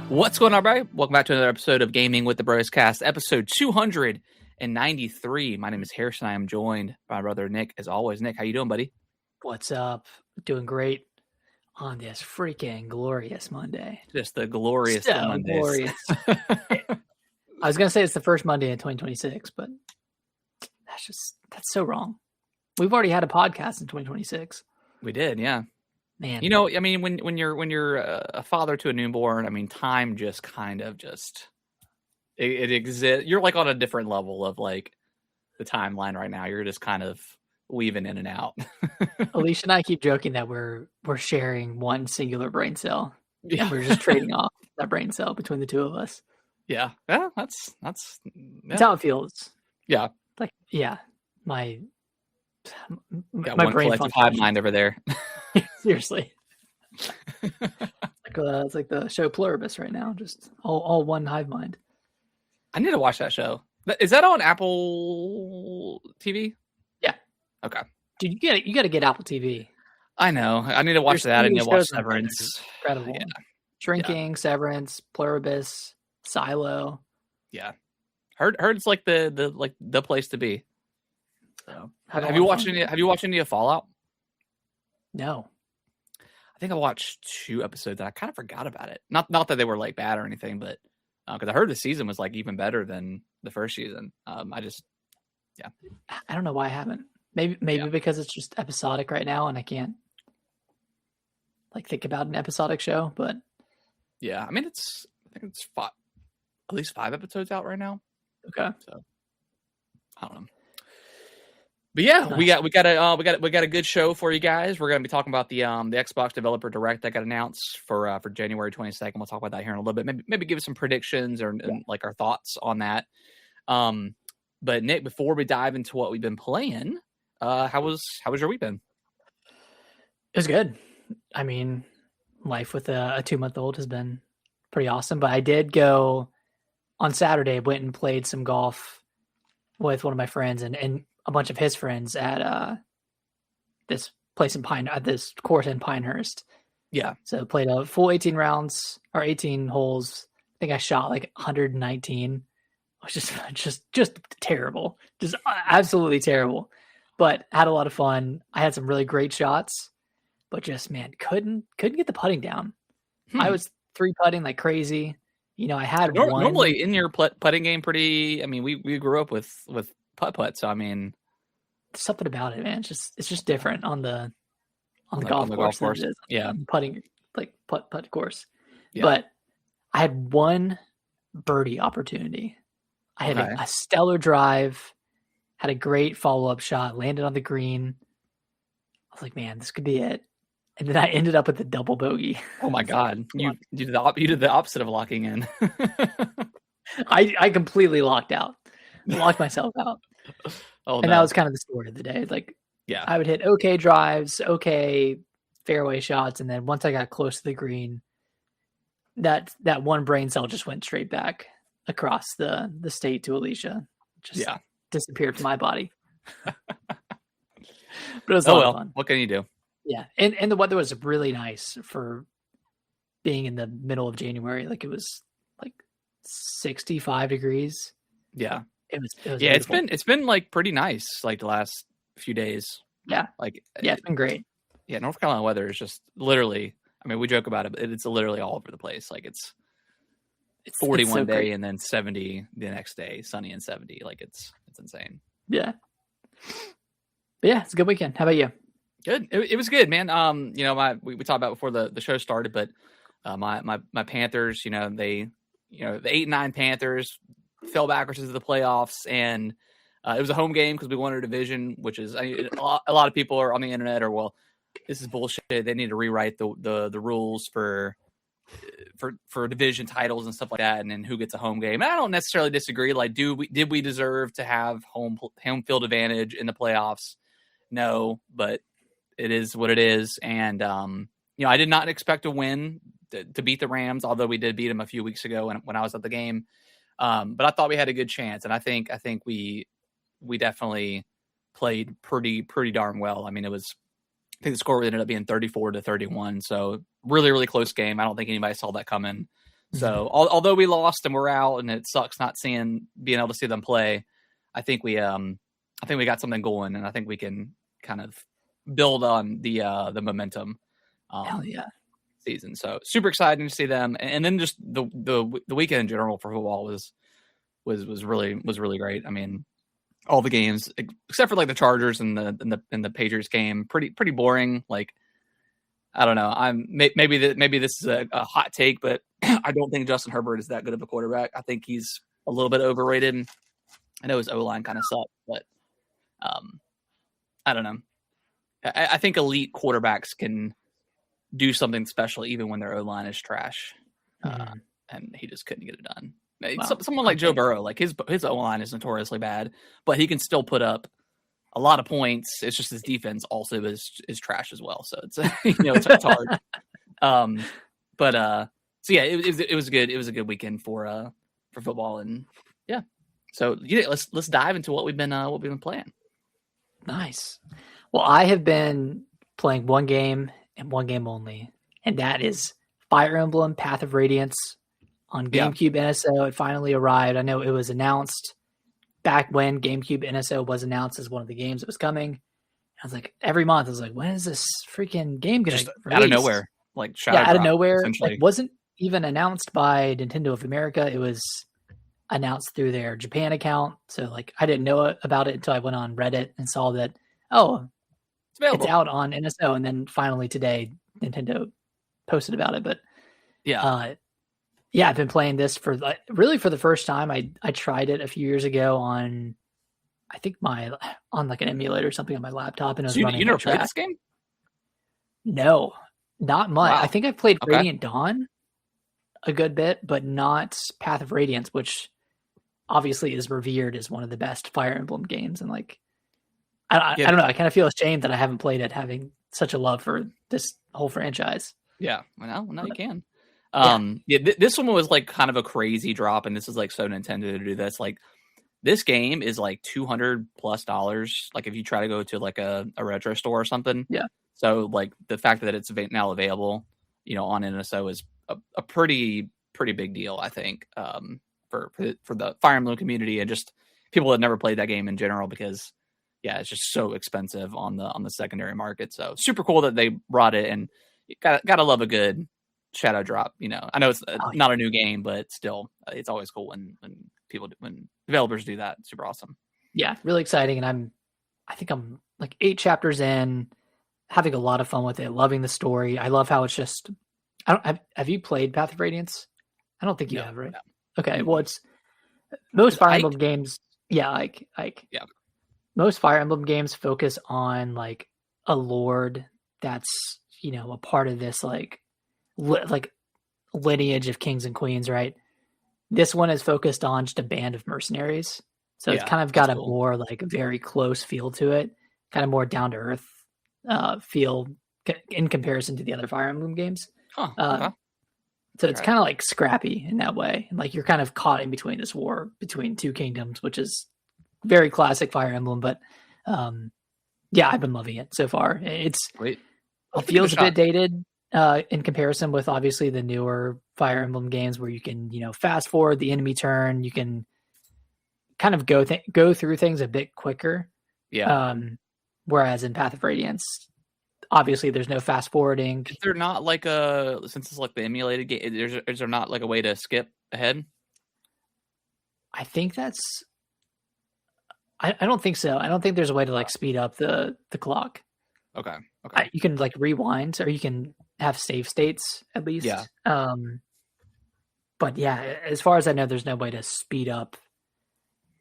What's going on, everybody? Welcome back to another episode of Gaming with the Broscast, episode 293. My name is Harrison. I am joined by my brother Nick, as always. Nick, how you doing, buddy? What's up? Doing great on this freaking glorious Monday. Just the glorious So of Mondays. glorious. I was going to say it's the first Monday in 2026, but that's so wrong. We've already had a podcast in 2026. We did, yeah. Man. You know, I mean, when you're a father to a newborn, I mean, time just kind of it exists. You're like on a different level of like the timeline right now. You're just kind of weaving in and out. Alicia and I keep joking that we're sharing one singular brain cell. Yeah, we're just trading off that brain cell between the two of us. Yeah, that's how it feels. Yeah, like my got my one brain collective hive mind over there. Seriously. It's like the show Pluribus right now, just all one hive mind. I need to watch that show. Is that on Apple TV? Yeah. Okay. Dude, you got to get Apple TV. I know. I need to watch that. I need to watch Severance. Incredible. Yeah. Shrinking, Severance, Pluribus, Silo. Yeah. Heard it's like the place to be. So have you watched any of Fallout? No. I think I watched 2 episodes and I kind of forgot about it. Not that they were like bad or anything, but because I heard the season was like even better than the first season. I don't know why I haven't. Maybe because it's just episodic right now and I can't think about an episodic show. But yeah, I mean I think it's at least 5 episodes out right now. Okay, so I don't know. But yeah, nice. we got a good show for you guys. We're going to be talking about the Xbox Developer Direct that got announced for January 22nd. We'll talk about that here in a little bit. Maybe give us some predictions and like our thoughts on that. But Nick, before we dive into what we've been playing, how was your week been? It was good. I mean, life with a 2-month-old has been pretty awesome. But I did go on Saturday. Went and played some golf with one of my friends and a bunch of his friends at this place at this course in Pinehurst. Yeah. So played a full 18 rounds or 18 holes. I think I shot like 119. It was just terrible. Just absolutely terrible. But had a lot of fun. I had some really great shots, but just couldn't get the putting down. I was 3-putting like crazy. You know, I had one. Normally in your putting game pretty, I mean, we grew up with putt, so I mean, something about it, man. It's just different on the golf course. Yeah, putting like putt course. Yeah. But I had one birdie opportunity. I had a stellar drive, had a great follow-up shot, landed on the green. I was like, man, this could be it. And then I ended up with the double bogey. Oh my God. You did the opposite of locking in. I completely locked myself out. Oh, and that was kind of the story of the day. Like, yeah, I would hit okay drives, okay fairway shots, and then once I got close to the green, that one brain cell just went straight back across the state to Alicia. Just disappeared from my body. But it was a lot of fun. What can you do? Yeah, and the weather was really nice for being in the middle of January. Like it was like 65 degrees. Yeah. It was beautiful. It's been like pretty nice like the last few days. Yeah. It's been great. Yeah, North Carolina weather is just literally, I mean, we joke about it, but it's literally all over the place. Like it's 40 one day great. And then 70 the next day, sunny and 70. Like it's insane. Yeah. But yeah, it's a good weekend. How about you? Good. It was good, man. You know, we talked about before the show started, but my Panthers, you know, the 8-9 Panthers fell backwards into the playoffs, and it was a home game because we won a division, which is a lot of people are on the internet are, well, this is bullshit. They need to rewrite the rules for division titles and stuff like that, and then who gets a home game. And I don't necessarily disagree. Like, did we deserve to have home field advantage in the playoffs? No, but it is what it is. And you know, I did not expect to win to beat the Rams, although we did beat them a few weeks ago when I was at the game. But I thought we had a good chance, and I think we definitely played pretty darn well. I mean, I think the score ended up being 34-31, so really, really close game. I don't think anybody saw that coming. So although we lost and we're out, and it sucks not being able to see them play, I think we got something going, and I think we can kind of build on the momentum. Hell yeah. Season. So super exciting to see them, and then just the weekend in general for football was really great. I mean, all the games except for like the Chargers and the Patriots game, pretty boring. Like, I don't know. Maybe this is a hot take, but I don't think Justin Herbert is that good of a quarterback. I think he's a little bit overrated. I know his O-line kind of sucks, but I don't know. I think elite quarterbacks can do something special even when their O-line is trash, and he just couldn't get it done. Well, someone like Joe Burrow, like his O-line is notoriously bad, but he can still put up a lot of points. It's just his defense also is trash as well. So it's it's hard. So yeah, it was good. It was a good weekend for football, and yeah. So let's dive into what we've been playing. Nice. Well, I have been playing one game and one game only, and that is Fire Emblem Path of Radiance on GameCube NSO. It finally arrived. I know it was announced back when GameCube NSO was announced as one of the games that was coming. I was like, every month, I was like, when is this freaking game going to release? Out of nowhere. Like, out of nowhere. It wasn't even announced by Nintendo of America. It was announced through their Japan account. So, like, I didn't know about it until I went on Reddit and saw that, it's out on NSO. And then finally today, Nintendo posted about it. But I've been playing this for the first time. I tried it a few years ago on, I think on like an emulator or something on my laptop, and it was running. You never played this game? No, not much. Wow. I think I played Radiant Dawn a good bit, but not Path of Radiance, which obviously is revered as one of the best Fire Emblem games. And like, I don't know. I kind of feel ashamed that I haven't played it, having such a love for this whole franchise. Yeah, well, now you can. This one was like kind of a crazy drop, and this is like so Nintendo to do this. Like, this game is like $200+. Like, if you try to go to like a retro store or something. Yeah. So like the fact that it's now available, on NSO is a pretty big deal, I think, for the Fire Emblem community and just people that never played that game in general, because it's just so expensive on the secondary market. So super cool that they brought it, and you gotta love a good shadow drop. I know it's not a new game, but still, it's always cool when developers do that. Super awesome. Yeah, really exciting. And I think I'm like 8 chapters in, having a lot of fun with it, loving the story. I love how it's just, have you played Path of Radiance? I don't think you have, right? No. Okay. Well, it's most Fire Emblem games. Yeah. Ike. Yeah. Most Fire Emblem games focus on like a lord that's, a part of this, like lineage of kings and queens, right? This one is focused on just a band of mercenaries. So it's kind of got a more like very close feel to it, kind of more down to earth feel in comparison to the other Fire Emblem games. Okay. So it's kind of like scrappy in that way. And like you're kind of caught in between this war between two kingdoms, which is very classic Fire Emblem. But I've been loving it so far. It feels a bit dated in comparison with obviously the newer Fire Emblem games where you can, fast forward the enemy turn. You can kind of go through things a bit quicker. Yeah. Whereas in Path of Radiance, obviously there's no fast forwarding. Is there not like since it's like the emulated game, is there not like a way to skip ahead? I think I don't think so. I don't think there's a way to like speed up the clock. Okay. You can like rewind, or you can have save states at least. Yeah. But yeah, as far as I know, there's no way to speed up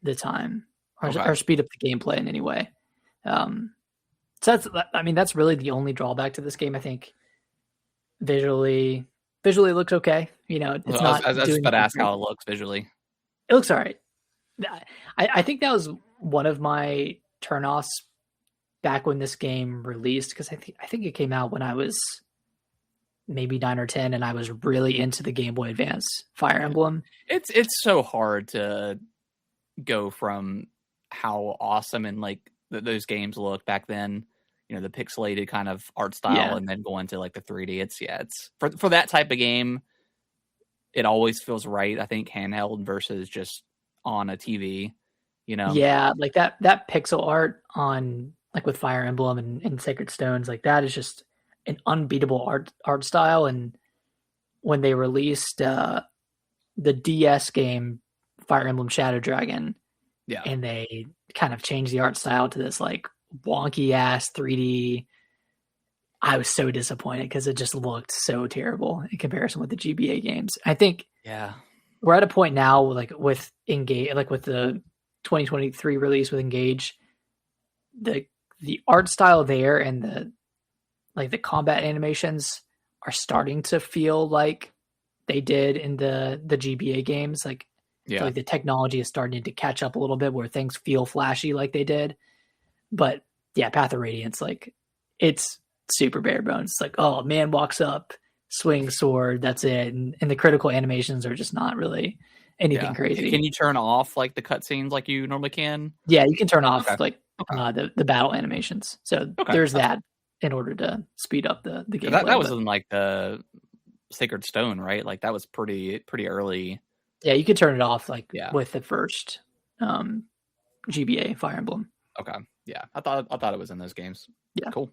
the time or speed up the gameplay in any way. So that's really the only drawback to this game. I think visually looks okay. It's not. I was about to ask how it looks visually. It looks all right. I think that was one of my turnoffs back when this game released, because I think it came out when I was maybe 9 or 10, and I was really into the Game Boy Advance Fire Emblem. It's so hard to go from how awesome and like those games look back then, the pixelated kind of art style, and then go into like the 3D. It's for that type of game, it always feels right. I think handheld versus just on a TV. Yeah, like that pixel art on like with Fire Emblem and Sacred Stones, like that is just an unbeatable art style. And when they released the DS game Fire Emblem Shadow Dragon, Yeah, and they kind of changed the art style to this like wonky ass 3D. I was so disappointed because it just looked so terrible in comparison with the GBA games. I think yeah, we're at a point now, like with Engage, like with the 2023 release with Engage, the art style there and the combat animations are starting to feel like they did in the GBA games. Like, I feel yeah, like the technology is starting to catch up a little bit where things feel flashy like they did. But yeah, Path of Radiance, like it's super bare bones. It's like, oh, man walks up, swing sword, that's it. And the critical animations are just not really anything yeah. crazy. Can you turn off like the cutscenes like you normally can? Yeah, you can turn off Okay, like okay, the battle animations. So okay. there's That's that in order to speed up the that. gameplay. That was But in like the Sacred Stone, right? Like that was pretty early. yeah, you can turn it off like Yeah. with the first GBA Fire Emblem. Okay. Yeah. I thought it was in those games. Yeah. Cool.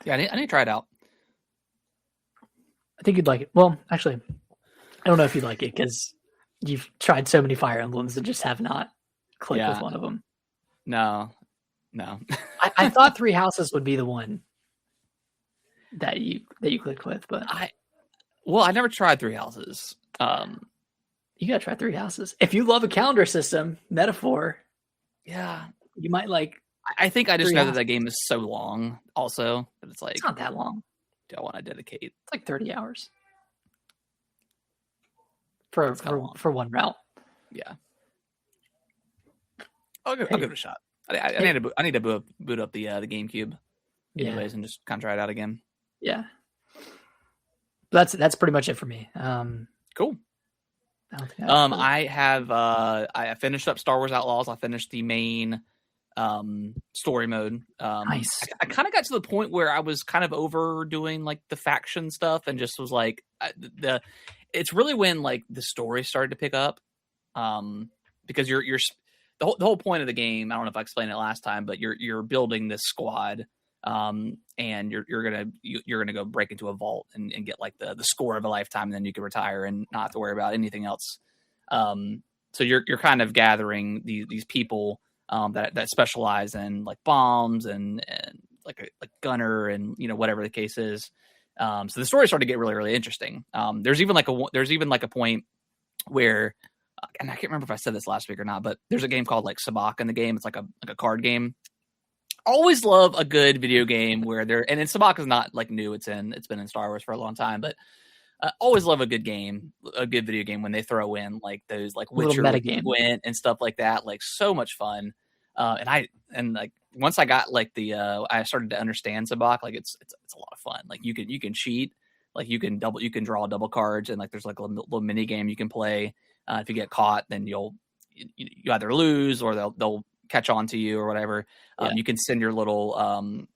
Yeah, I need to try it out. I think you'd like it. Well, actually, I don't know if you'd like it because you've tried so many Fire Emblems that just have not clicked with Yeah. one of them. No. I thought Three Houses would be the one that you clicked with, but I never tried Three Houses. you gotta try Three Houses. If you love a calendar system metaphor, Yeah. you might like. I think I just Three know Houses. that game is so long also that it's like, It's not that long. do I want to dedicate? It's like 30 hours for one route. Yeah. I'll give it a shot. I need to boot up the GameCube anyways and just kind of try it out again. Yeah. That's pretty much it for me. Cool. I finished up Star Wars Outlaws. I finished the main story mode. Nice. I kind of got to the point where I was kind of overdoing like the faction stuff and just was like it's really when like the story started to pick up because you're the whole point of the game. I don't know if I explained it last time, but you're building this squad and you're gonna go break into a vault and get like the score of a lifetime, and then you can retire and not have to worry about anything else. So you're kind of gathering these people that specialize in like bombs and like gunner and whatever the case is. So the story started to get really, really interesting. There's even like a point where, and I can't remember if I said this last week or not, but there's a game called like Sabacc in the game. It's like a card game. Always love a good video game where and Sabacc is not like new. It's been in Star Wars for a long time, but always love a good video game when they throw in like those like Witcher Gwent and stuff like that. Like so much fun. And like once I got like I started to understand Sabacc, like it's a lot of fun. Like you can cheat, like you can draw double cards, and like there's like a little mini game you can play. If you get caught, then you either lose or they'll catch on to you or whatever. You can send your little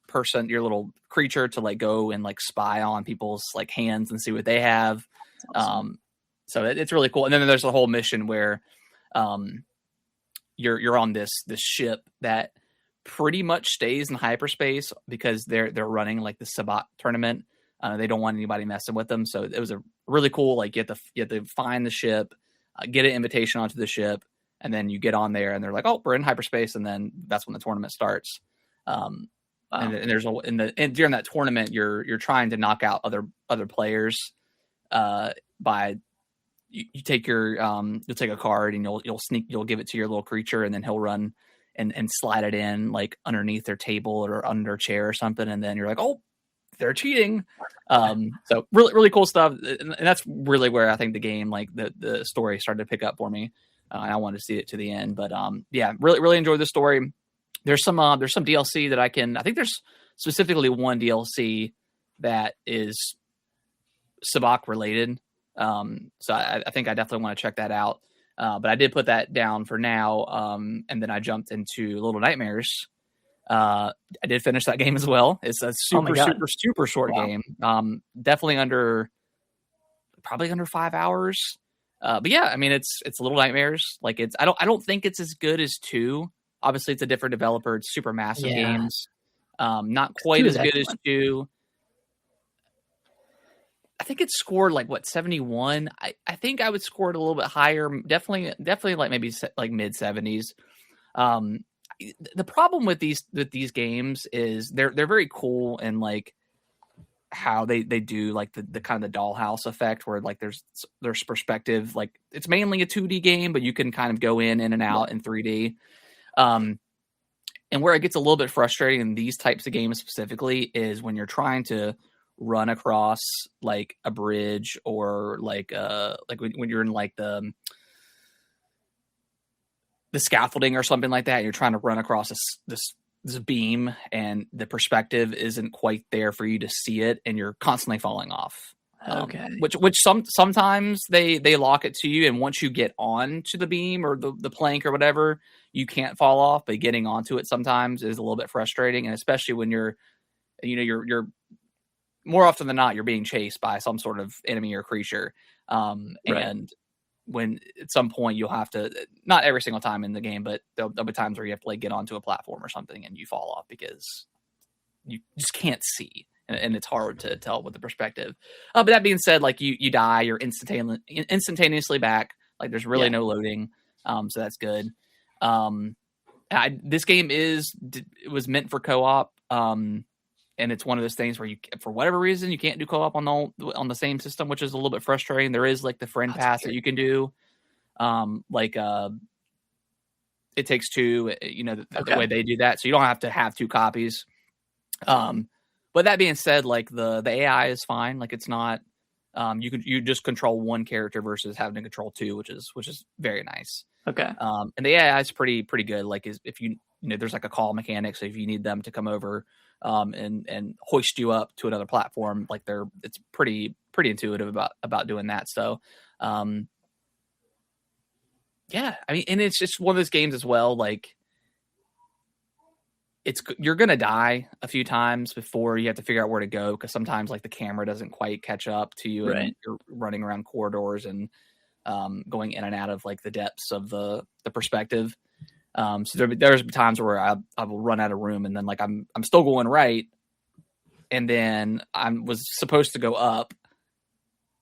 person, your little creature to like go and like spy on people's like hands and see what they have. Awesome. So it's really cool. And then there's a whole mission where you're on this ship that pretty much stays in hyperspace because they're running like the Sabacc tournament. They don't want anybody messing with them. So it was a really cool, like you have to find the ship, get an invitation onto the ship, and then you get on there and they're like, oh, we're in hyperspace. And then that's when the tournament starts. Wow. And there's and during that tournament, you're trying to knock out other players by you take you'll take a card and you'll give it to your little creature, and then he'll run and slide it in like underneath their table or under a chair or something, and then you're like, oh, they're cheating. So really, really cool stuff, and that's really where I think the game, like the story, started to pick up for me. And I wanted to see it to the end, but yeah, really, really enjoyed the story. There's some DLC that I think there's specifically one DLC that is Sabacc related. So I think I definitely want to check that out. But I did put that down for now. And then I jumped into Little Nightmares. I did finish that game as well. It's a super short game. Definitely under probably under 5 hours. But yeah, I mean, it's Little Nightmares. Like I don't think it's as good as 2. Obviously, it's a different developer. It's super massive games. Not quite 2 as is good as excellent. 2. I think it scored like 71. I think I would score it a little bit higher. Definitely like maybe like mid 70s. The problem with these games is they're very cool and like how they do like the kind of the dollhouse effect where like there's perspective. Like it's mainly a 2D game, but you can kind of go in and out in 3D. And where it gets a little bit frustrating in these types of games specifically is when you're trying to run across like a bridge or like when you're in like the scaffolding or something like that, and you're trying to run across this beam and the perspective isn't quite there for you to see it, and you're constantly falling off. Okay. Which sometimes they lock it to you, and once you get onto the beam or the plank or whatever, you can't fall off. But getting onto it sometimes is a little bit frustrating, and especially when you're more often than not you're being chased by some sort of enemy or creature, and when at some point you'll have to, not every single time in the game, but there'll be times where you have to like get onto a platform or something and you fall off because you just can't see. And it's hard to tell with the perspective. But that being said, like you die, you're instantaneously back. Like there's really no loading. So that's good. This game it was meant for co-op. And it's one of those things where you, for whatever reason, you can't do co-op on the same system, which is a little bit frustrating. There is like the friend pass that you can do. It Takes Two, the way they do that. So you don't have to have 2 copies. But that being said, like the AI is fine. Like it's not, you just control 1 character versus having to control 2, which is very nice. Okay. And the AI is pretty good. Like if there's like a call mechanic. So if you need them to come over, and hoist you up to another platform, like it's pretty intuitive about doing that. So, yeah, I mean, and it's just one of those games as well. Like you're going to die a few times before you have to figure out where to go. Cause sometimes like the camera doesn't quite catch up to you and you're running around corridors and, going in and out of like the depths of the perspective. So there's times where I will run out of room and then like I'm still going right, and then I was supposed to go up,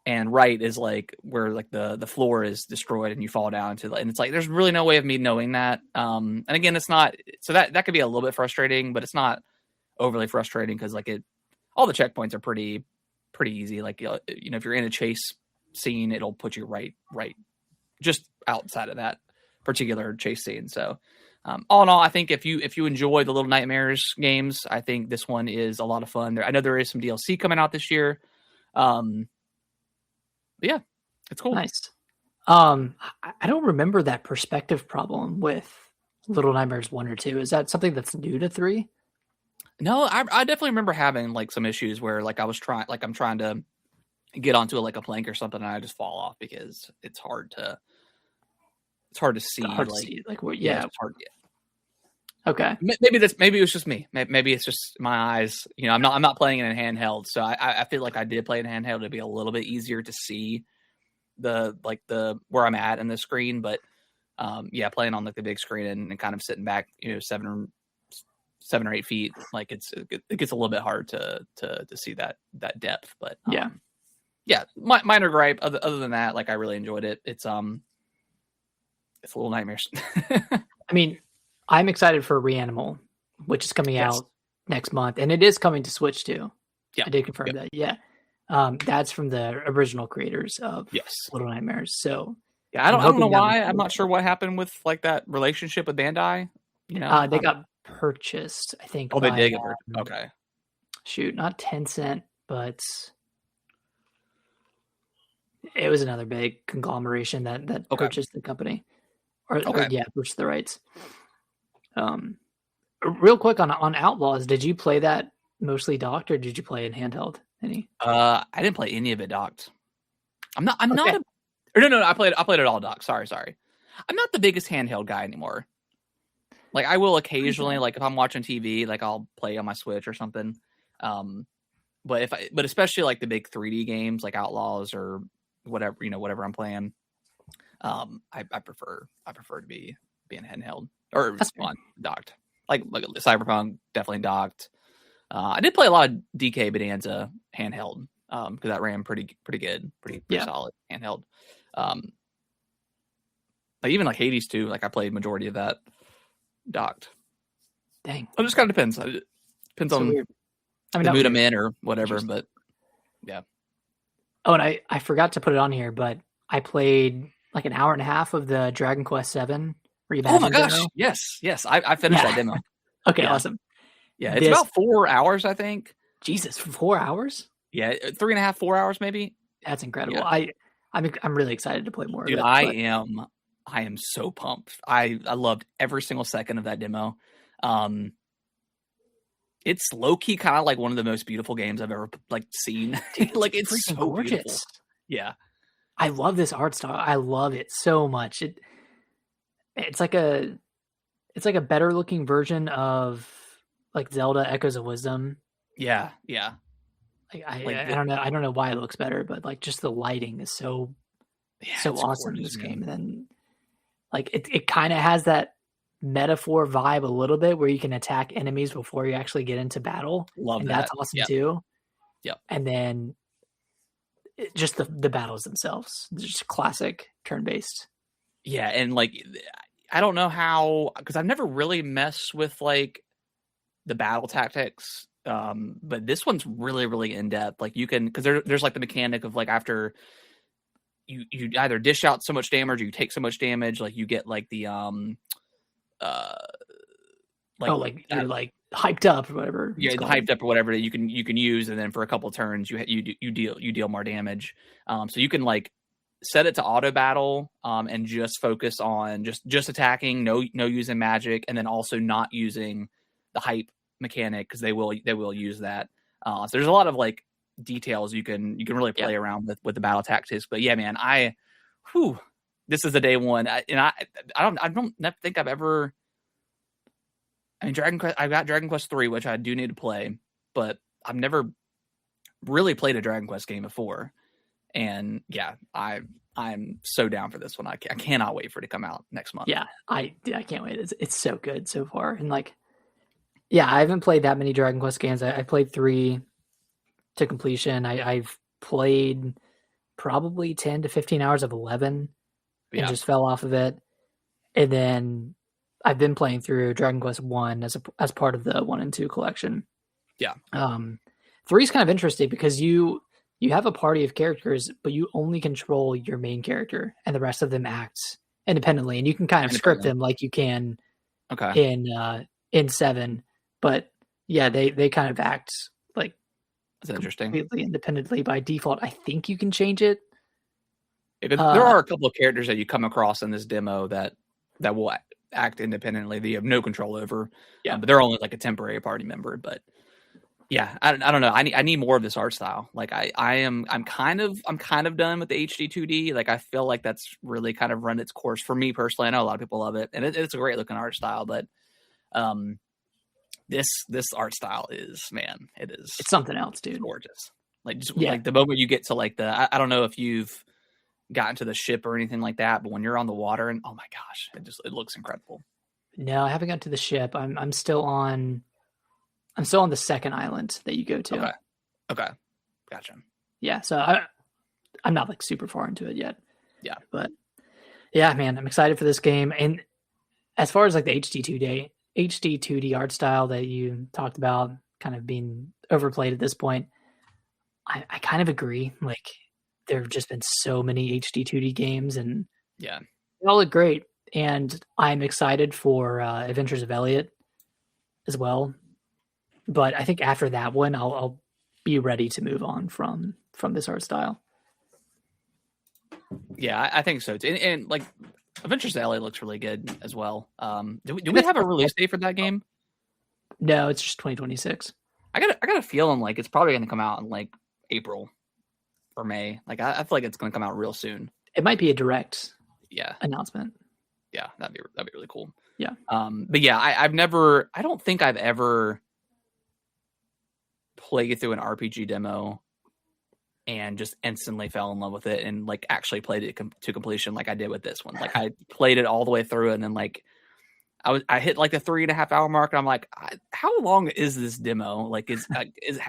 and right is like where like the floor is destroyed and you fall down and it's like there's really no way of me knowing that. And again, it's not, so that could be a little bit frustrating, but it's not overly frustrating because like all the checkpoints are pretty easy. Like if you're in a chase scene, it'll put you right just outside of that particular chase scene. So all in all, I think if you enjoy the Little Nightmares games, I think this one is a lot of fun. I know there is some DLC coming out this year. But yeah, it's cool. Nice. I don't remember that perspective problem with Little Nightmares 1 or 2. Is that something that's new to 3? No, I definitely remember having like some issues where like I'm trying to get onto like a plank or something and I just fall off because it's hard to see. Like what? Yeah. It's hard. Yeah. Okay. Maybe it was just me. Maybe it's just my eyes. I'm not playing it in handheld, so I feel like I did play it in handheld. It'd be a little bit easier to see the where I'm at in the screen, but playing on like the big screen and kind of sitting back, 7 or 8 feet, like it gets a little bit hard to see that depth. But minor gripe. Other than that, like I really enjoyed it. It's Little Nightmares. I mean, I'm excited for Reanimal, which is coming out next month, and it is coming to Switch too. Yeah, I did confirm that. Yeah, that's from the original creators of Little Nightmares. So yeah, I don't know why. I'm not sure what happened with like that relationship with Bandai. They got purchased, I think. Oh, they did get purchased. Okay. Shoot, not Tencent, but it was another big conglomeration that purchased the company. Purchased the rights. Real quick on Outlaws, did you play that mostly docked or did you play it handheld? Any? I didn't play any of it docked. I played it all docked. Sorry. I'm not the biggest handheld guy anymore. Like I will occasionally, like if I'm watching TV, like I'll play on my Switch or something. But especially like the big 3D games like Outlaws or whatever I'm playing. I prefer to be being handheld or on docked. Like Cyberpunk, definitely docked. I did play a lot of DK Bonanza handheld because that ran pretty good, pretty solid handheld. Like even like Hades 2, like I played majority of that docked. Dang, it just kind of depends. It depends on weird. I mean, the mood I'm in or whatever. But yeah. Oh, and I forgot to put it on here, but I played like an hour and a half of the Dragon Quest VII Reimagined. Oh my gosh! Demo. Yes, I finished that demo. Okay, awesome. Yeah, it's about 4 hours, I think. Jesus, 4 hours? Yeah, 3.5, 4 hours maybe. That's incredible. Yeah. I'm really excited to play more. Dude, of it. I am so pumped. I loved every single second of that demo. It's low key kind of like one of the most beautiful games I've ever like seen. Dude, like it's so gorgeous. Beautiful. Yeah, I love this art style. I love it so much. It's like a better looking version of like Zelda Echoes of Wisdom. Yeah. Like, I don't know why it looks better, but like just the lighting is so awesome in this game. And then like it kind of has that metaphor vibe a little bit where you can attack enemies before you actually get into battle. Love that. That's awesome too. Yep. And then just the battles themselves, just classic turn-based. Yeah, and like I don't know how, because I've never really messed with like the battle tactics, but this one's really, really in depth. Like you can, because there's like the mechanic of like after you either dish out so much damage or you take so much damage, like you get like the you're like hyped up or whatever. Yeah, hyped up or whatever that you can use, and then for a couple turns you deal more damage. So you can like set it to auto battle and just focus on just attacking, no using magic, and then also not using the hype mechanic because they will use that. So there's a lot of like details you can really play around with the battle tactics. But yeah, man, this is the day one, I don't think I've ever. I mean, Dragon Quest. I've got Dragon Quest 3, which I do need to play, but I've never really played a Dragon Quest game before. And yeah, I'm so down for this one. I cannot wait for it to come out next month. Yeah, I can't wait. It's so good so far. And like, yeah, I haven't played that many Dragon Quest games. I played 3 to completion. I've played probably 10 to 15 hours of 11 and just fell off of it. And then I've been playing through Dragon Quest 1 as part of the 1 and 2 collection. Yeah. 3 is kind of interesting because you have a party of characters, but you only control your main character, and the rest of them act independently, and you can kind of script them like you can in 7. But yeah, they kind of act like that's interesting, completely independently by default. I think you can change it. There are a couple of characters that you come across in this demo that will act independently that you have no control over. Yeah, but they're only like a temporary party member. But yeah, I don't know. I need more of this art style. Like I'm kind of done with the HD 2D. Like I feel like that's really kind of run its course for me personally. I know a lot of people love it, and it's a great looking art style. But this art style it's something else, dude. It's gorgeous. Like like the moment you get to like I don't know if you've gotten to the ship or anything like that, but when you're on the water and oh my gosh, it looks incredible. No, I haven't gotten to the ship. I'm still on the second island that you go to. Okay. Gotcha. Yeah, so I'm not like super far into it yet. Yeah. But yeah, man, I'm excited for this game. And as far as like the HD 2D art style that you talked about kind of being overplayed at this point, I kind of agree. Like there have just been so many HD 2D games and they all look great. And I'm excited for Adventures of Elliot as well. But I think after that one, I'll be ready to move on from this art style. Yeah, I think so too. And like Adventures of Elliot looks really good as well. Do we have a release date for that game? No, it's just 2026. I got a feeling like it's probably going to come out in like April or May. Like I feel like it's going to come out real soon. It might be a direct announcement. Yeah, that'd be really cool. Yeah. But yeah, I don't think I've ever played through an RPG demo and just instantly fell in love with it and like actually played it to completion like I did with this one. Like I played it all the way through, and then like I hit like the 3.5 hour mark, and I'm like, how long is this demo? Like is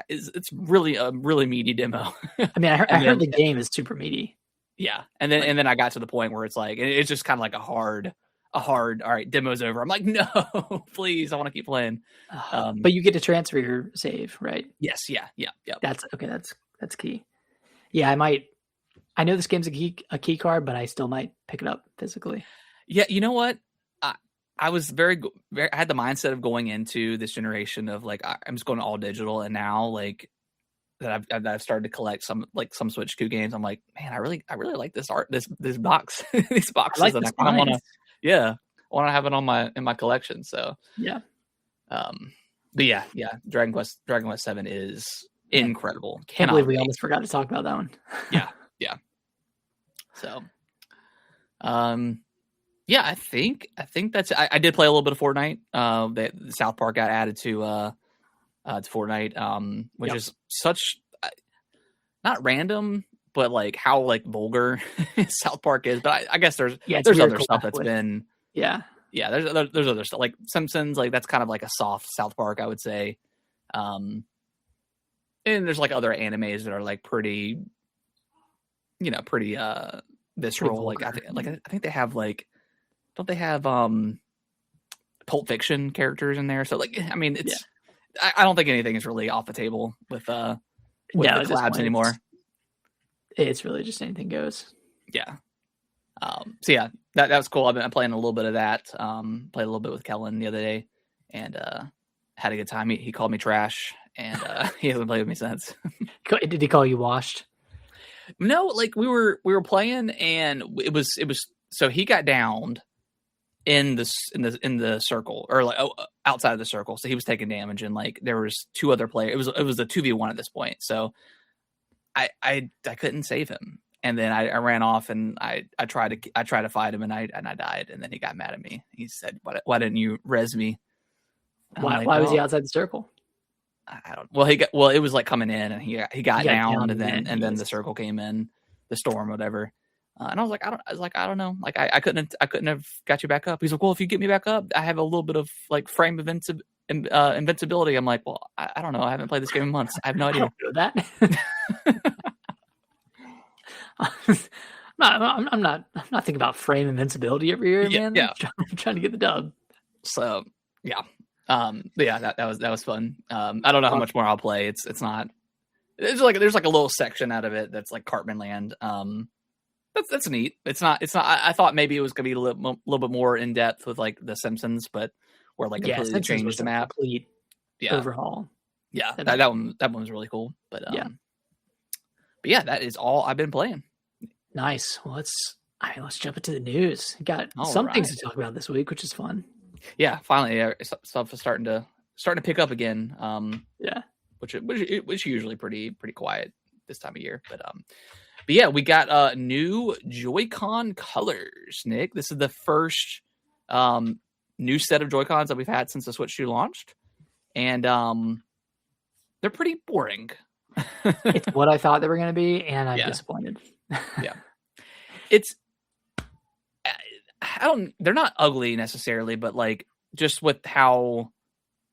it's really a really meaty demo. I mean, I heard the game is super meaty. Yeah, and then I got to the point where it's like it's just kind of like a hard. All right, demo's over. I'm like, no, please, I want to keep playing. But you get to transfer your save, right? Yes, yeah. That's okay. That's key. Yeah, I know this game's a key card, but I still might pick it up physically. Yeah, you know what? I was very I had the mindset of going into this generation of like I'm just going all digital, and now like that I've started to collect some Switch 2 games. I'm like, man, I really like this art, this box, these boxes, I like and I kind of want to. Yeah, I want to have it in my collection. So yeah, but yeah, Dragon Quest 7 is incredible. Can't believe we almost forgot to talk about that one. yeah. So, yeah, I think that's. I did play a little bit of Fortnite. The South Park got added to Fortnite, which is such not random, but like how like vulgar South Park is. But I guess there's other stuff that's been there's other stuff like Simpsons, like that's kind of like a soft South Park, I would say. And there's like other animes that are like pretty visceral. Like I think they have like, don't they have Pulp Fiction characters in there? So like I mean it's I don't think anything is really off the table with the collabs anymore. It's really just anything goes. Yeah. So yeah, that was cool. I've been playing a little bit of that. Played a little bit with Kellen the other day, and had a good time. He called me trash, and he hasn't played with me since. Did he call you washed? No, like we were playing, and it was so he got downed in the circle, or like outside of the circle, so he was taking damage, and like there was two other players. It was a 2v1 at this point, so I couldn't save him. And then I ran off, and I tried to fight him, and I died. And then he got mad at me. He said, "Why didn't you res me?" Why was he outside the circle? I don't. Well, it was like coming in, and he got down, and then the circle came in, the storm, whatever. And I was like, I don't know. Like I couldn't have got you back up. He's like, well, if you get me back up, I have a little bit of like frame invincibility. I'm like, well, I don't know. I haven't played this game in months. I have no idea. I don't know that. I'm not thinking about frame invincibility every year, man. Yeah. I'm trying to get the dub. So yeah, but yeah, that was fun. I don't know how much more I'll play. It's not. It's like there's like a little section out of it that's like Cartman Land. That's neat. It's not. I thought maybe it was gonna be a little bit more in depth with like The Simpsons, but or like completely changed the map. Complete overhaul. Yeah, that one was really cool. But yeah, that is all I've been playing. Nice. Well, let's jump into the news. We got some things to talk about this week, which is fun. Yeah, finally, stuff is starting to pick up again. Which usually pretty quiet this time of year, but yeah, we got new Joy-Con colors. Nick, this is the first new set of Joy-Cons that we've had since the Switch 2 launched, and they're pretty boring. It's what I thought they were going to be, and I'm disappointed. Yeah, they're not ugly necessarily, but like just with how,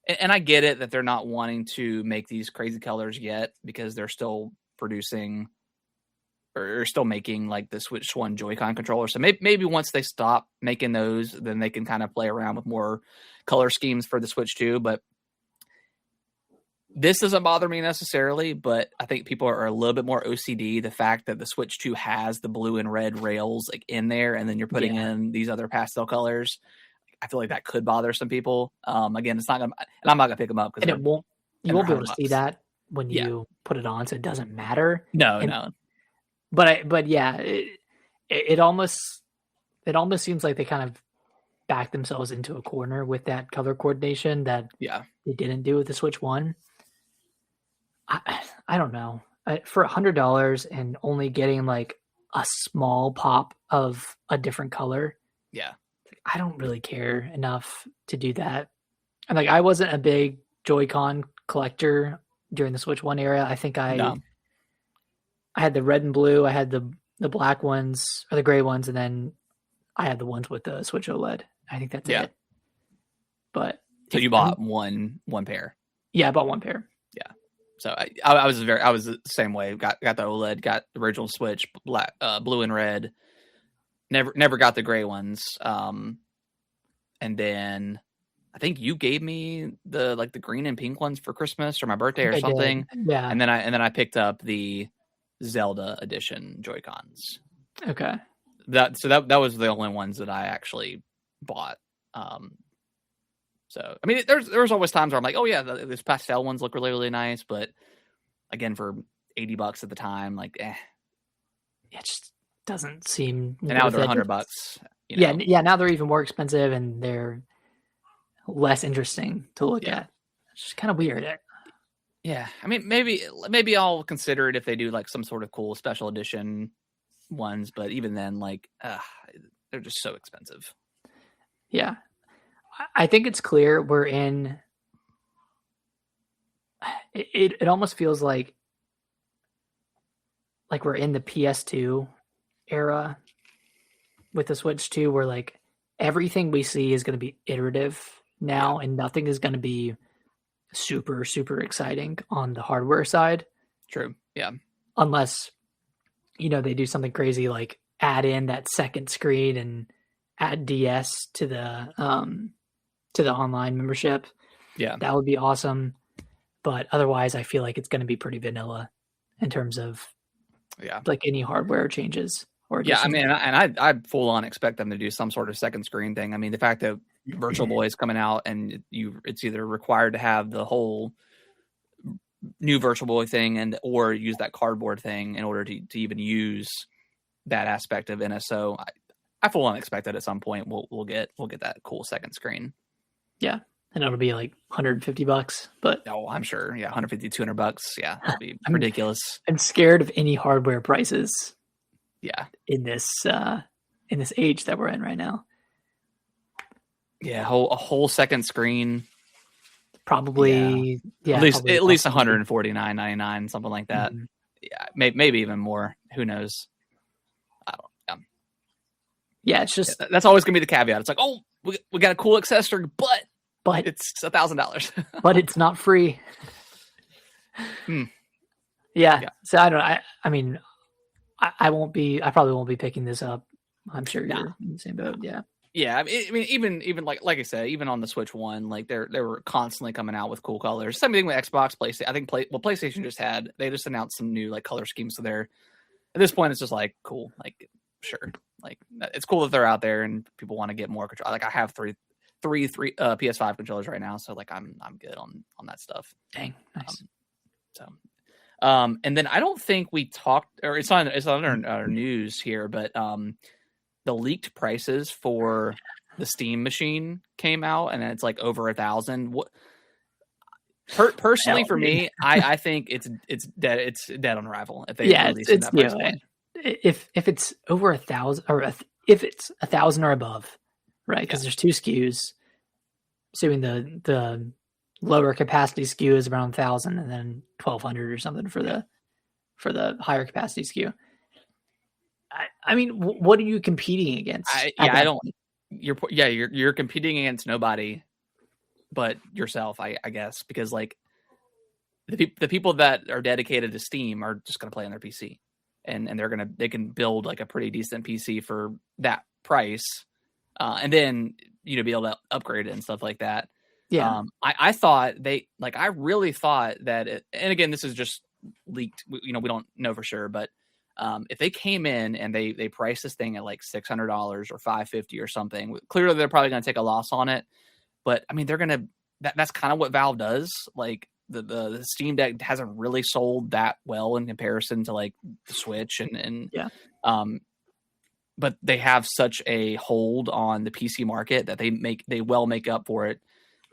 and I get it that they're not wanting to make these crazy colors yet because they're still producing or still making like the Switch 1 Joy-Con controller. So maybe once they stop making those, then they can kind of play around with more color schemes for the Switch 2. But this doesn't bother me necessarily, but I think people are a little bit more OCD. The fact that the Switch 2 has the blue and red rails like in there, and then you're putting in these other pastel colors, I feel like that could bother some people. Again, it's not gonna, and I'm not gonna pick them up because you won't be able to see that when you put it on, so it doesn't matter. No. But yeah, it almost seems like they kind of back themselves into a corner with that color coordination that they didn't do with the Switch 1. I don't know. For $100 and only getting like a small pop of a different color, I don't really care enough to do that. And like I wasn't a big Joy-Con collector during the Switch 1 era. I think I I had the red and blue. I had the black ones or the gray ones, and then I had the ones with the Switch OLED. I think that's it. But so you bought one pair. Yeah, I bought one pair. Yeah. So I was the same way. Got the OLED, got the original Switch, black, blue and red. Never got the gray ones. And then I think you gave me the green and pink ones for Christmas or my birthday or something. Yeah. And then I picked up the Zelda edition Joy-Cons. Okay. That was the only ones that I actually bought. So I mean, there's always times where I'm like, oh yeah, those pastel ones look really, really nice, but again, for $80 at the time, like, it just doesn't seem. And now they're $100. You know? Yeah. Now they're even more expensive, and they're less interesting to look at. It's just kind of weird. Yeah, I mean, maybe I'll consider it if they do like some sort of cool special edition ones, but even then, like, they're just so expensive. Yeah. I think it's clear we're in. It almost feels like we're in the PS2 era with the Switch 2, where like everything we see is going to be iterative now, and nothing is going to be super, super exciting on the hardware side. True. Yeah. Unless, they do something crazy like add in that second screen and add DS to the online membership. Yeah. That would be awesome. But otherwise, I feel like it's going to be pretty vanilla in terms of like any hardware changes. I mean, and I full on expect them to do some sort of second screen thing. I mean, the fact that Virtual Boy is coming out and it's either required to have the whole new Virtual Boy thing or use that cardboard thing in order to even use that aspect of NSO. I full on expect that at some point we'll get that cool second screen. Yeah. And it'll be like $150, but I'm sure. Yeah. $150, $200. Yeah. That'd be ridiculous. I'm scared of any hardware prices. Yeah. In this age that we're in right now. Yeah. A whole second screen. Probably. Yeah. At least $149.99, something like that. Mm-hmm. Yeah. Maybe even more. Who knows? I don't know. Yeah. It's just, that's always gonna be the caveat. It's like, oh, we got a cool accessory, but it's $1,000. But it's not free. Yeah. So I don't know. I mean, I probably won't be picking this up. I'm sure you're in the same boat. Yeah. Yeah. I mean, even like I said, even on the Switch 1, like they were constantly coming out with cool colors. Same thing with Xbox, PlayStation. I think PlayStation they just announced some new like color schemes. So they're at this point, it's just like cool. Like, sure. Like it's cool that they're out there and people want to get more control. Like I have three PS5 controllers right now. So like I'm good on that stuff. Dang. Nice. And then I don't think we talked, or it's on our news here, but the leaked prices for the Steam machine came out, and it's like over $1,000. What? Personally, for me, I think it's dead. It's dead on arrival. If they release that price point. If it's over 1,000, or if it's 1,000 or above, right? Because there's two SKUs. Assuming the lower capacity SKU is around 1,000, and then 1,200 or something for the higher capacity SKU. I mean, what are you competing against? You're competing against nobody but yourself, I guess, because like the people that are dedicated to Steam are just going to play on their PC, and they can build like a pretty decent PC for that price, and then be able to upgrade it and stuff like that. Yeah. I really thought that and again, this is just leaked, we don't know for sure, but if they came in and they priced this thing at like $600 or $550 or something, clearly they're probably going to take a loss on it. But I mean, that's kind of what Valve does. Like the Steam Deck hasn't really sold that well in comparison to like the Switch and but they have such a hold on the PC market that they make up for it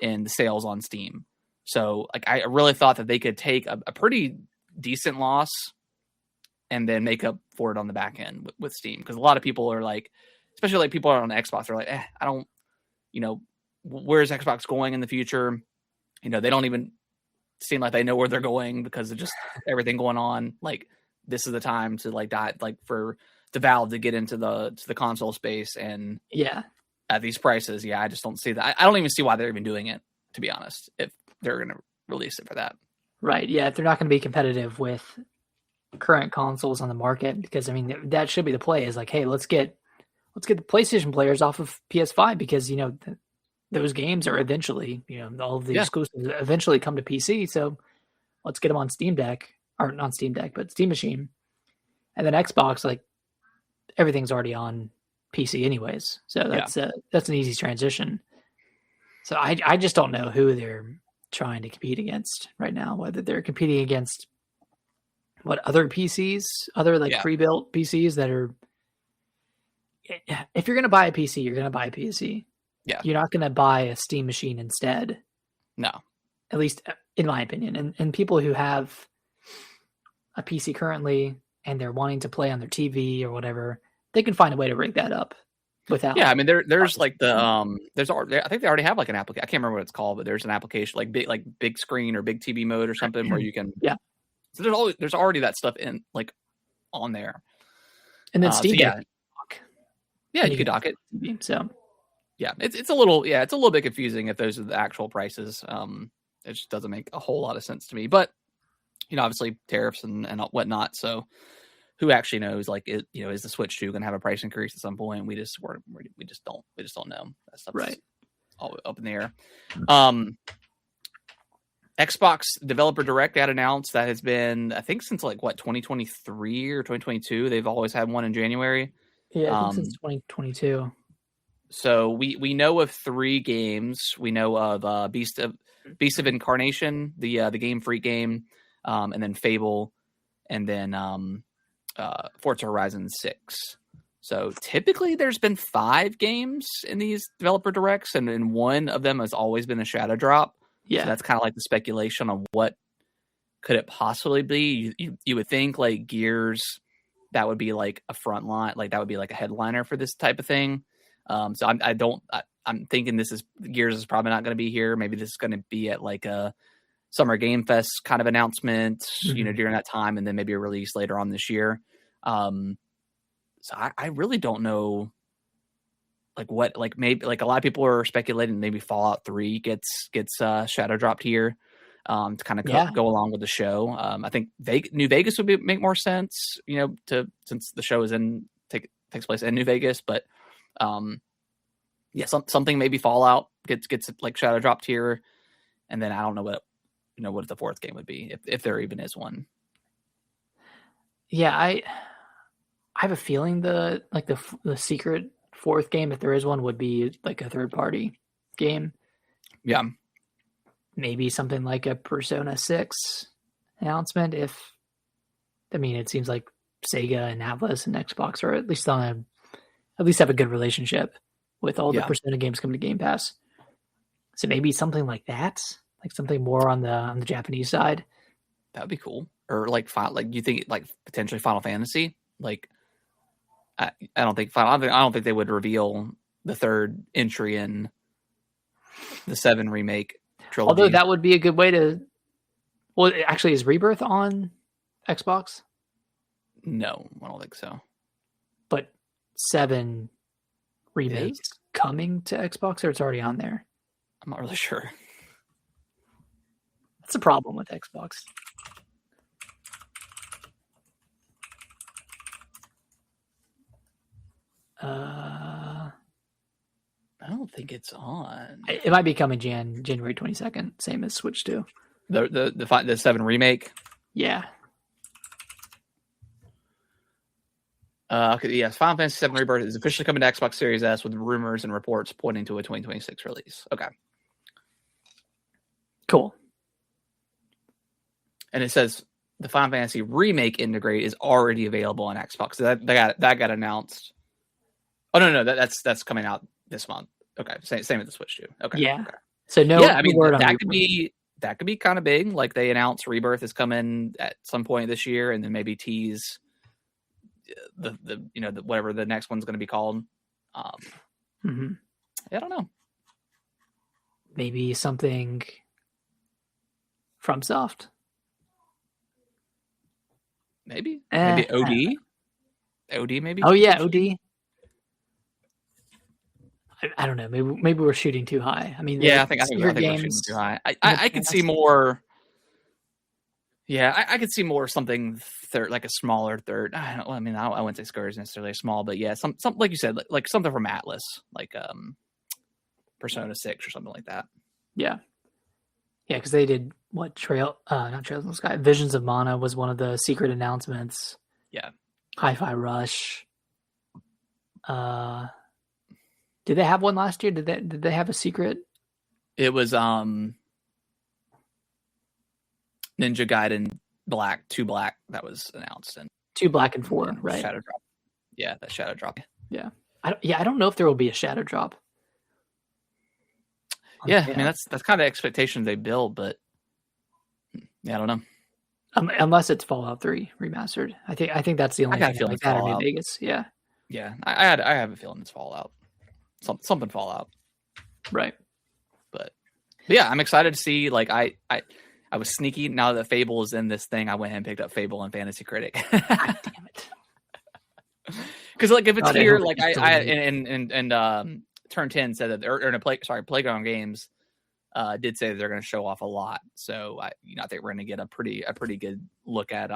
in the sales on Steam. So like I really thought that they could take a pretty decent loss and then make up for it on the back end with Steam. Because a lot of people are like, especially like people are on Xbox, they're like, I don't, where's Xbox going in the future? They don't even seem like they know where they're going because of just everything going on. Like this is the time to like for the Valve to get into the console space, and Yeah. at these prices, I just don't see that. I don't even see why they're even doing it, to be honest, if they're going to release it for that. Right. Yeah. If they're not going to be competitive with current consoles on the market, because I mean that should be the play. Is like, hey, let's get the PlayStation players off of PS5 because those games are eventually, all of the exclusives eventually come to PC. So let's get them on Steam Deck, or not Steam Deck, but Steam Machine, and then Xbox. Like everything's already on PC anyways, so that's an easy transition. So I just don't know who they're trying to compete against right now. Whether they're competing against other PCs, other pre-built PCs that are. If you're going to buy a PC, you're going to buy a PC. Yeah. You're not going to buy a Steam machine instead. No. At least in my opinion. And people who have a PC currently and they're wanting to play on their TV or whatever, they can find a way to rig that up without. Yeah, I mean there's like the there's I think they already have like an application. I can't remember what it's called, but there's an application like big screen or big TV mode or something where you can. Yeah. So there's already that stuff in like on there. And then Steam Deck. Yeah, you could dock it. So yeah, it's a little bit confusing if those are the actual prices. It just doesn't make a whole lot of sense to me. But obviously tariffs and whatnot. So who actually knows? Like, is the Switch 2 going to have a price increase at some point? We just don't know. That stuff's right all up in the air. Xbox Developer Direct got announced. That has been, I think, since 2023 or 2022. They've always had one in January. Yeah, I think since 2022. So we know of 3 games. We know of Beast of Incarnation, the Game Freak game, and then Fable, and then Forza Horizon 6. So typically there's been 5 games in these developer directs, and one of them has always been a shadow drop. Yeah, so that's kind of like the speculation on what could it possibly be. You would think like Gears, that would be like a front line, like that would be like a headliner for this type of thing. So I'm thinking Gears is probably not going to be here. Maybe this is going to be at like a Summer Game Fest kind of announcement, during that time, and then maybe a release later on this year. So I really don't know, maybe like a lot of people are speculating maybe Fallout 3 gets shadow dropped here, to kind of go along with the show. I think New Vegas would make more sense, since the show takes place in New Vegas, but something maybe Fallout gets like shadow dropped here, and then I don't know what the 4th game would be, if there even is one. Yeah, I have a feeling the secret 4th game, if there is one, would be like a third party game. Yeah. Maybe something like a Persona 6 announcement. It seems like Sega and Atlas and Xbox are at least have a good relationship with all the Persona games coming to Game Pass. So maybe something like that, like something more on the Japanese side. That would be cool. Or you think like potentially Final Fantasy? Like I don't think they would reveal the 3rd entry in the 7 remake trilogy. Although that would be a good way to. Well, actually, is Rebirth on Xbox? No, I don't think so. But 7 remake is coming to Xbox, or it's already on there? I'm not really sure. That's a problem with Xbox. I don't think it's on. It might be coming January 22nd, same as Switch 2. The 7 remake. Yeah. Okay, yes, Final Fantasy VII Rebirth is officially coming to Xbox Series S with rumors and reports pointing to a 2026 release. Okay. Cool. And it says the Final Fantasy Remake Integrate is already available on Xbox. So that got announced. Oh no, that's coming out this month. Okay, same with the Switch too. Okay, yeah. Okay. So that could be kind of big. Like they announced Rebirth is coming at some point this year, and then maybe tease the whatever the next one's going to be called. I don't know. Maybe something from Soft. maybe I don't OD. know. OD maybe. Oh yeah, OD. I don't know. Maybe we're shooting too high. I mean, Yeah, the I think secret we're shooting games too high. in the I could see past. more. Yeah, I could see more something third, like a smaller third. I wouldn't say Square is necessarily small, but yeah, some like you said, like something from Atlas, like Persona 6 or something like that. Yeah, because they did what not Trails in the Sky. Visions of Mana was one of the secret announcements. Yeah. Hi-Fi Rush. Did they have one last year? Did they have a secret? It was Ninja Gaiden Black 2 Black that was announced, and 2 Black and 4, right? Shadow Drop. Yeah, that Shadow Drop. Yeah. I don't know if there will be a Shadow Drop. Yeah, I mean that's kind of expectations they build, but yeah, I don't know. Unless it's Fallout 3 remastered. I think that's the only thing like that in Vegas. Yeah. Yeah, I have a feeling it's Fallout. Something Fallout. Right. But yeah, I'm excited to see. Like I was sneaky. Now that Fable is in this thing, I went ahead and picked up Fable and Fantasy Critic. God damn it. Because like if it's here, like and Turn 10 said that Playground Games did say that they're going to show off a lot. So I think we're going to get a pretty good look at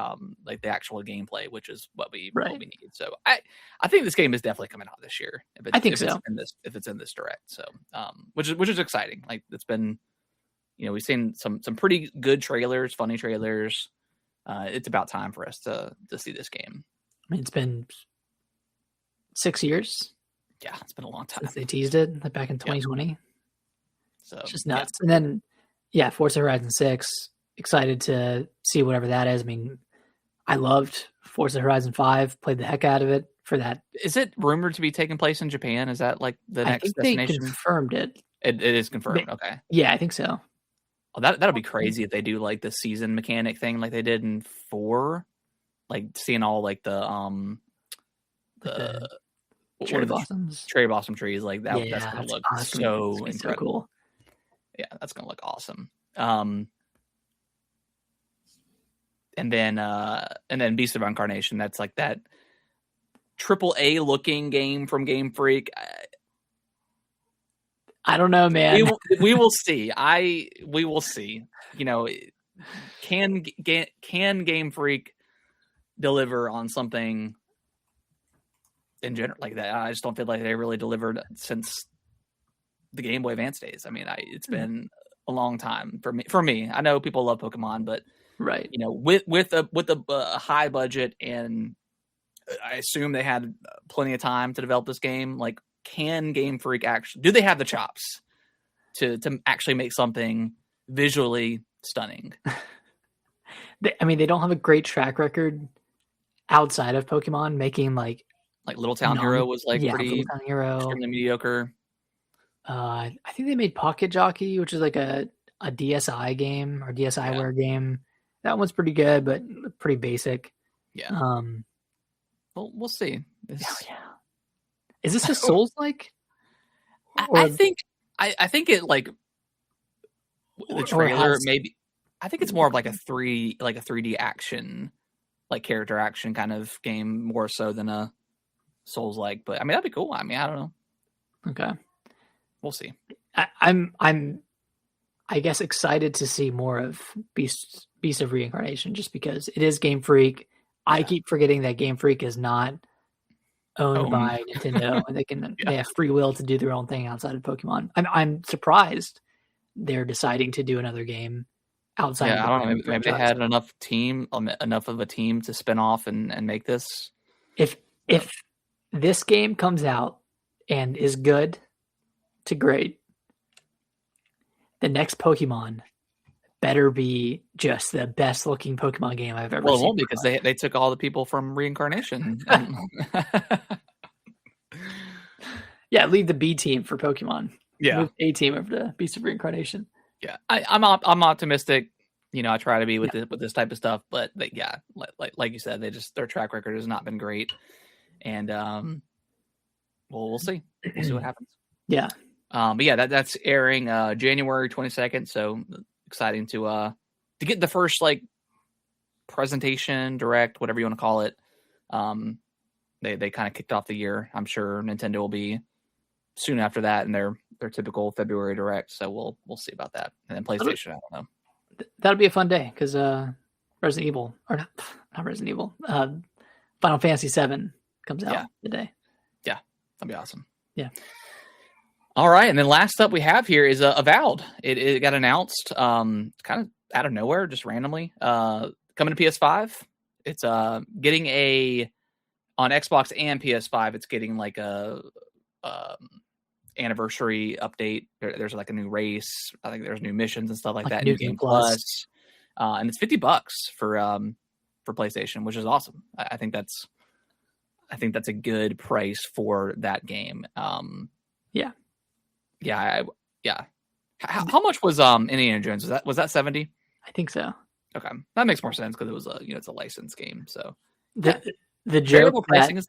like the actual gameplay, which is what we need. So I think this game is definitely coming out this year. If it's in this direct. So which is exciting. Like it's been, we've seen some pretty good trailers, funny trailers. It's about time for us to see this game. I mean, it's been 6 years. Yeah, it's been a long time since they teased it back in 2020. Yep. So it's just nuts. Yeah. And then, Forza Horizon 6. Excited to see whatever that is. I mean, I loved Forza Horizon 5. Played the heck out of it for that. Is it rumored to be taking place in Japan? Is that like the next destination? They confirmed it. It is confirmed. Okay. Yeah, I think so. Oh, that'll be crazy if they do like the season mechanic thing like they did in 4. Like seeing all like the cherry blossoms. Cherry blossom trees like that. Yeah, that's gonna look awesome. So incredible. So cool. Yeah, that's gonna look awesome. And then Beast of Incarnation. That's like that AAA looking game from Game Freak. I don't know, man. We will see. We will see. Can Game Freak deliver on something in general like that? I just don't feel like they really delivered since the Game Boy Advance days. I mean, it's been a long time for me. I know people love Pokemon, but right, with a high budget, and I assume they had plenty of time to develop this game. Like, can Game Freak do they have the chops to actually make something visually stunning? They don't have a great track record outside of Pokemon making like Little Town Hero was pretty Little Town Hero, extremely mediocre. I think they made Pocket Jockey, which is like a DSi game or DSiWare game. That one's pretty good, but pretty basic. Yeah. Well, we'll see. Is this a Souls-like? I think it like the trailer maybe. I think it's more of like a 3D action, like character action kind of game, more so than a Souls-like. But I mean, that'd be cool. I mean, I don't know. Okay, we'll see. I'm I guess excited to see more of Beast of Reincarnation, just because it is Game Freak. Yeah. I keep forgetting that Game Freak is not owned by Nintendo, and they have free will to do their own thing outside of Pokemon. I'm surprised they're deciding to do another game outside. Yeah, I don't know. Maybe they had enough of a team to spin off and make this. If this game comes out and is good to great, the next Pokemon better be just the best looking Pokemon game I've ever seen. Well, it won't, because they took all the people from Reincarnation. Yeah, leave the B team for Pokemon. Yeah, move A team over to Beast of Reincarnation. Yeah, I'm optimistic. I try to be with this type of stuff, but like you said, their track record has not been great, and we'll see. We'll see what happens. Yeah. But yeah, that's airing January 22nd. So exciting to get the first presentation, direct, whatever you want to call it. They kind of kicked off the year. I'm sure Nintendo will be soon after that in their typical February direct. So we'll see about that. And then PlayStation, I don't know. That'll be a fun day because Resident Evil, or not Resident Evil, Final Fantasy VII comes out today. Yeah, that'll be awesome. Yeah. All right, and then last up we have here is Avowed. It got announced kind of out of nowhere, just randomly. Coming to PS5. It's getting on Xbox and PS5. It's getting like a anniversary update. There's like a new race. I think there's new missions and stuff like that. New Game Plus. And it's $50 for PlayStation, which is awesome. I think that's a good price for that game. How much was Indiana Jones? Was that 70? I think so. Okay, that makes more sense because it was it's a licensed game. So the joke that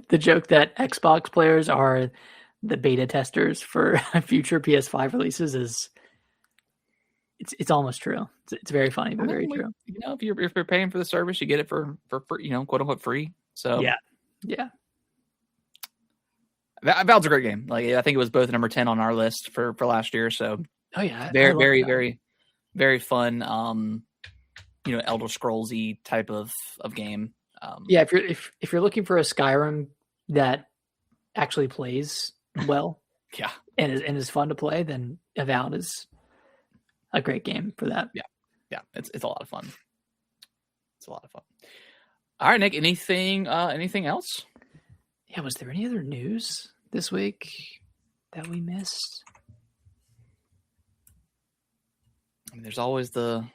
the joke that Xbox players are the beta testers for future PS5 releases is it's almost true. It's very funny, but very true. If you're paying for the service, you get it for quote unquote free. So yeah. Avowed's a great game. Like I think it was both number 10 on our list for last year. So very fun. Elder Scrolls-y type of game. If you're looking for a Skyrim that actually plays well, and is fun to play, then Avowed is a great game for that. Yeah, it's a lot of fun. It's a lot of fun. All right, Nick. Anything else? Yeah, was there any other news this week that we missed? I mean, there's always the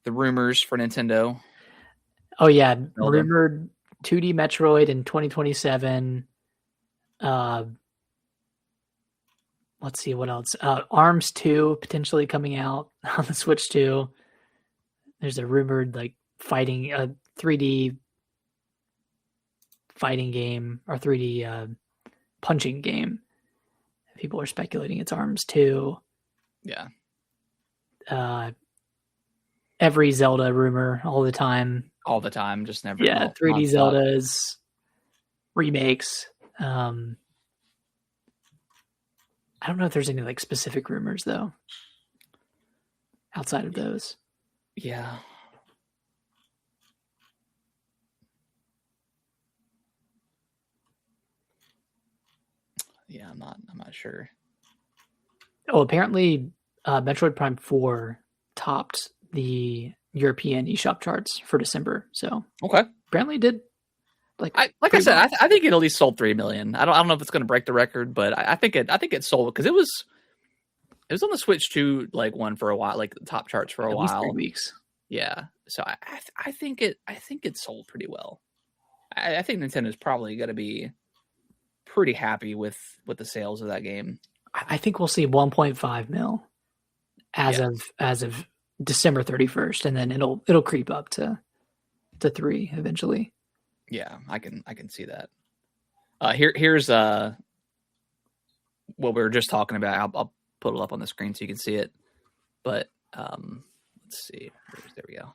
rumors for Nintendo. Oh yeah, rumored 2D Metroid in 2027. Let's see what else. ARMS 2 potentially coming out on the Switch 2. There's a rumored fighting 3D fighting game or 3D punching game. People are speculating it's ARMS 2. Yeah. Every Zelda rumor all the time. All the time, just never. Yeah, 3D Zeldas, remakes. I don't know if there's any specific rumors though. Outside of those. Yeah. Yeah, I'm not sure. Oh, apparently Metroid Prime 4 topped the European eShop charts for December. So okay, apparently did I said, well. I think it at least sold 3 million. I don't know if it's going to break the record, but I think it sold because it was on the Switch 2 one for a while, the top charts for a while. At least 3 weeks. Yeah, so I think it sold pretty well. I think Nintendo's probably going to be pretty happy with the sales of that game. I think we'll see 1.5 mil as of December 31st, and then it'll creep up to 3 eventually. Yeah, I can see that. Here's what we were just talking about. I'll put it up on the screen so you can see it. But let's see. There we go.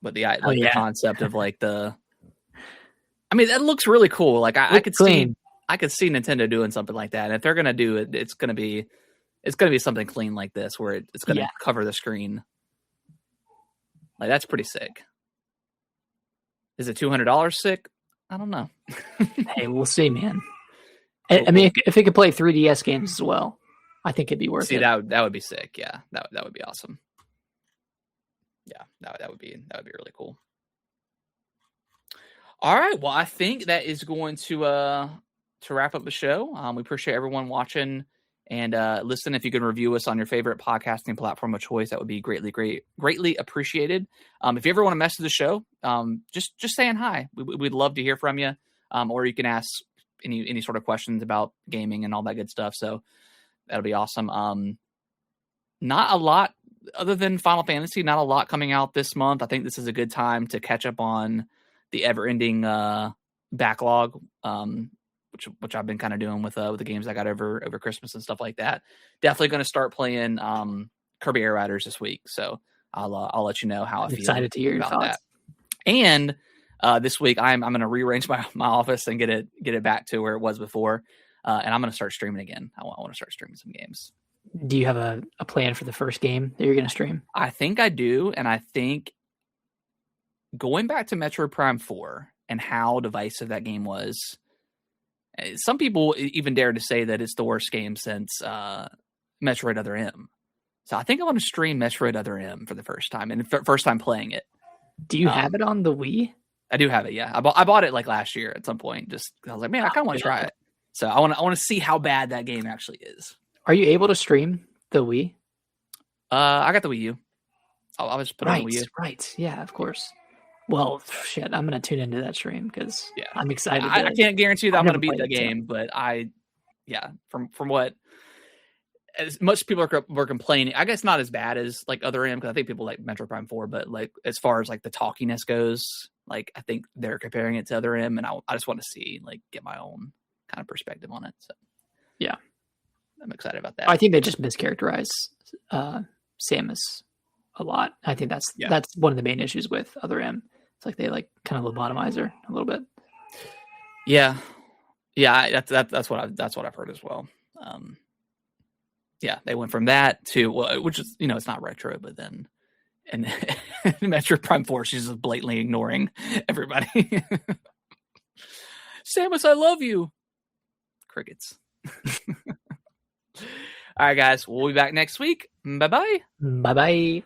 But the concept of the. I mean, that looks really cool. I could see Nintendo doing something like that. And if they're gonna do it, it's gonna be something clean like this, where it's gonna cover the screen. That's pretty sick. Is it $200 sick? I don't know. Hey, we'll see, man. I mean, if it could play 3DS games as well, I think it'd be worth it. That would be sick. Yeah, that would be awesome. Yeah, that would be really cool. All right, well, I think that is going to wrap up the show. We appreciate everyone watching and listen. If you can review us on your favorite podcasting platform of choice, that would be greatly appreciated. If you ever want to message the show, just saying hi. We'd love to hear from you. Or you can ask any sort of questions about gaming and all that good stuff. So that'll be awesome. Not a lot other than Final Fantasy, not a lot coming out this month. I think this is a good time to catch up on the ever-ending backlog. which I've been kind of doing with the games I got over Christmas and stuff like that. Definitely going to start playing Kirby Air Riders this week. So I'll let you know how I feel. Excited to hear your thoughts. That. And this week I'm going to rearrange my office and get it back to where it was before. And I'm going to start streaming again. I want to start streaming some games. Do you have a plan for the first game that you're going to stream? I think I do. And I think going back to Metroid Prime 4 and how divisive that game was, some people even dare to say that it's the worst game since Metroid Other M. So I think I want to stream Metroid Other M for the first time and first time playing it. Do you have it on the Wii? I do have it. Yeah, I bought it like last year at some point. Just I was like, man, I kind of want to try it. So I want to see how bad that game actually is. Are you able to stream the Wii? I got the Wii U. I'll just put it on the Wii U. Right. Yeah, of course. Well, shit, I'm going to tune into that stream because I'm excited. I can't guarantee you that I'm going to beat the game, but from what as much people were complaining, I guess not as bad as like Other M, because I think people like Metro Prime 4, but like as far as like the talkiness goes, like I think they're comparing it to Other M, and I just want to see like get my own kind of perspective on it. So yeah, I'm excited about that. I think they just mischaracterize Samus a lot. I think that's one of the main issues with Other M. It's like they like kind of lobotomize her a little bit. Yeah, that's what I've heard as well. They went from that to which is it's not retro, but then and Metro Prime 4, she's just blatantly ignoring everybody. Samus, I love you. Crickets. All right, guys, we'll be back next week. Bye bye. Bye bye.